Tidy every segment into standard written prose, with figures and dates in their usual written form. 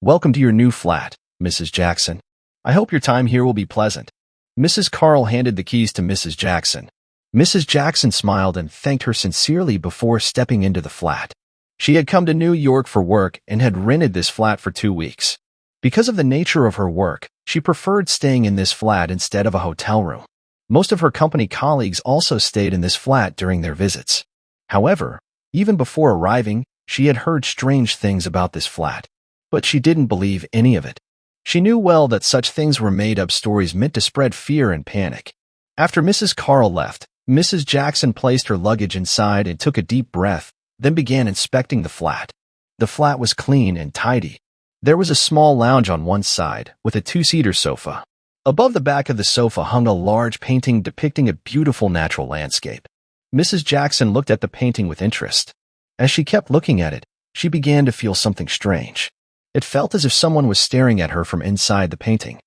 Welcome to your new flat, Mrs. Jackson. I hope your time here will be pleasant. Mrs. Carl handed the keys to Mrs. Jackson. Mrs. Jackson smiled and thanked her sincerely before stepping into the flat. She had come to New York for work and had rented this flat for 2 weeks. Because of the nature of her work, she preferred staying in this flat instead of a hotel room. Most of her company colleagues also stayed in this flat during their visits. However, even before arriving, she had heard strange things about this flat. But she didn't believe any of it. She knew well that such things were made-up stories meant to spread fear and panic. After Mrs. Carl left, Mrs. Jackson placed her luggage inside and took a deep breath, then began inspecting the flat. The flat was clean and tidy. There was a small lounge on one side, with a 2-seater sofa. Above the back of the sofa hung a large painting depicting a beautiful natural landscape. Mrs. Jackson looked at the painting with interest. As she kept looking at it, she began to feel something strange. It felt as if someone was staring at her from inside the painting.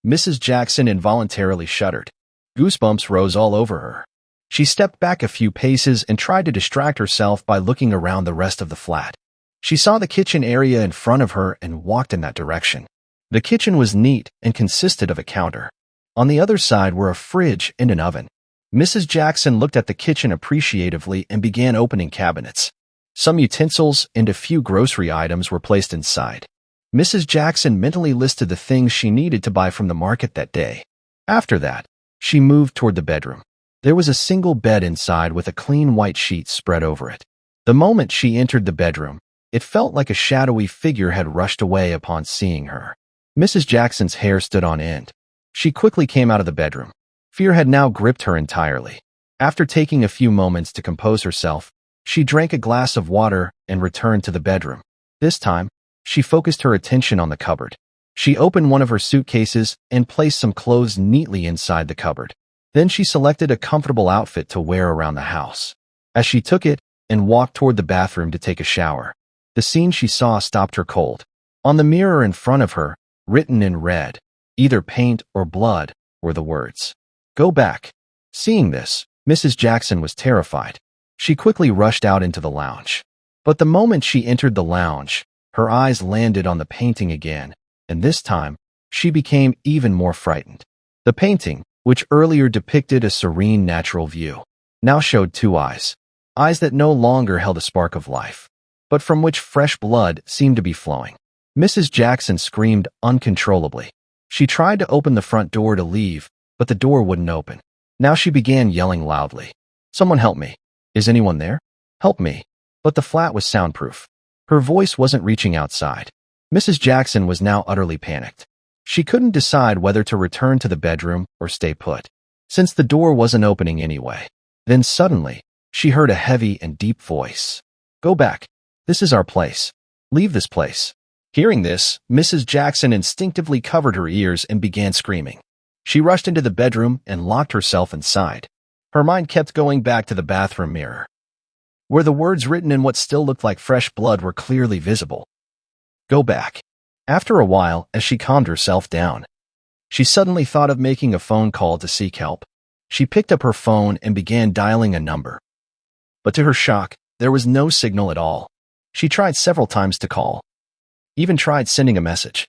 Mrs. Jackson involuntarily shuddered. Goosebumps rose all over her. She stepped back a few paces and tried to distract herself by looking around the rest of the flat. She saw the kitchen area in front of her and walked in that direction. The kitchen was neat and consisted of a counter. On the other side were a fridge and an oven. Mrs. Jackson looked at the kitchen appreciatively and began opening cabinets. Some utensils and a few grocery items were placed inside. Mrs. Jackson mentally listed the things she needed to buy from the market that day. After that, she moved toward the bedroom. There was a single bed inside with a clean white sheet spread over it. The moment she entered the bedroom, it felt like a shadowy figure had rushed away upon seeing her. Mrs. Jackson's hair stood on end. She quickly came out of the bedroom. Fear had now gripped her entirely. After taking a few moments to compose herself, she drank a glass of water and returned to the bedroom. This time, she focused her attention on the cupboard. She opened one of her suitcases and placed some clothes neatly inside the cupboard. Then she selected a comfortable outfit to wear around the house. As she took it and walked toward the bathroom to take a shower, the scene she saw stopped her cold. On the mirror in front of her, written in red, either paint or blood, were the words, "Go back." Seeing this, Mrs. Jackson was terrified. She quickly rushed out into the lounge. But the moment she entered the lounge, her eyes landed on the painting again, and this time, she became even more frightened. The painting, which earlier depicted a serene natural view, now showed 2 eyes. Eyes that no longer held a spark of life, but from which fresh blood seemed to be flowing. Mrs. Jackson screamed uncontrollably. She tried to open the front door to leave, but the door wouldn't open. Now she began yelling loudly. "Someone help me. Is anyone there? Help me." But the flat was soundproof. Her voice wasn't reaching outside. Mrs. Jackson was now utterly panicked. She couldn't decide whether to return to the bedroom or stay put, since the door wasn't opening anyway. Then suddenly, she heard a heavy and deep voice. "Go back. This is our place. Leave this place." Hearing this, Mrs. Jackson instinctively covered her ears and began screaming. She rushed into the bedroom and locked herself inside. Her mind kept going back to the bathroom mirror, where the words written in what still looked like fresh blood were clearly visible. "Go back." After a while, as she calmed herself down, she suddenly thought of making a phone call to seek help. She picked up her phone and began dialing a number. But to her shock, there was no signal at all. She tried several times to call, even tried sending a message.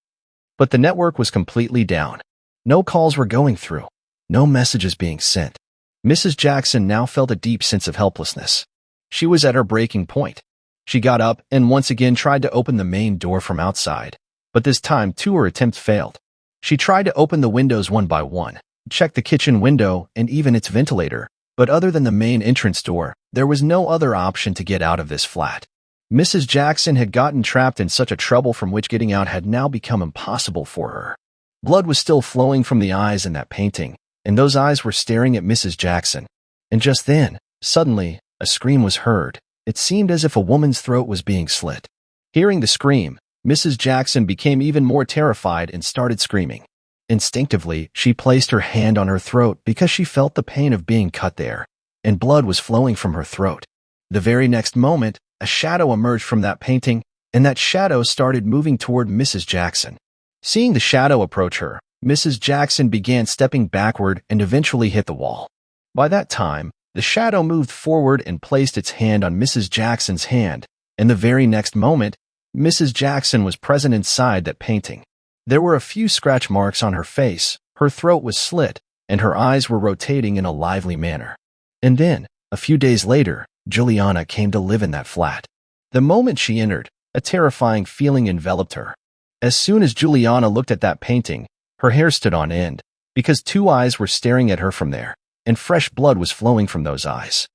But the network was completely down. No calls were going through, no messages being sent. Mrs. Jackson now felt a deep sense of helplessness. She was at her breaking point. She got up and once again tried to open the main door from outside, but this time 2 her attempts failed. She tried to open the windows one by one, checked the kitchen window and even its ventilator, but other than the main entrance door, there was no other option to get out of this flat. Mrs. Jackson had gotten trapped in such a trouble from which getting out had now become impossible for her. Blood was still flowing from the eyes in that painting, and those eyes were staring at Mrs. Jackson. And just then, suddenly, a scream was heard. It seemed as if a woman's throat was being slit. Hearing the scream, Mrs. Jackson became even more terrified and started screaming. Instinctively, she placed her hand on her throat because she felt the pain of being cut there, and blood was flowing from her throat. The very next moment, a shadow emerged from that painting, and that shadow started moving toward Mrs. Jackson. Seeing the shadow approach her, Mrs. Jackson began stepping backward and eventually hit the wall. By that time, the shadow moved forward and placed its hand on Mrs. Jackson's hand, and the very next moment, Mrs. Jackson was present inside that painting. There were a few scratch marks on her face, her throat was slit, and her eyes were rotating in a lively manner. And then, a few days later, Juliana came to live in that flat. The moment she entered, a terrifying feeling enveloped her. As soon as Juliana looked at that painting, her hair stood on end, because two eyes were staring at her from there, and fresh blood was flowing from those eyes.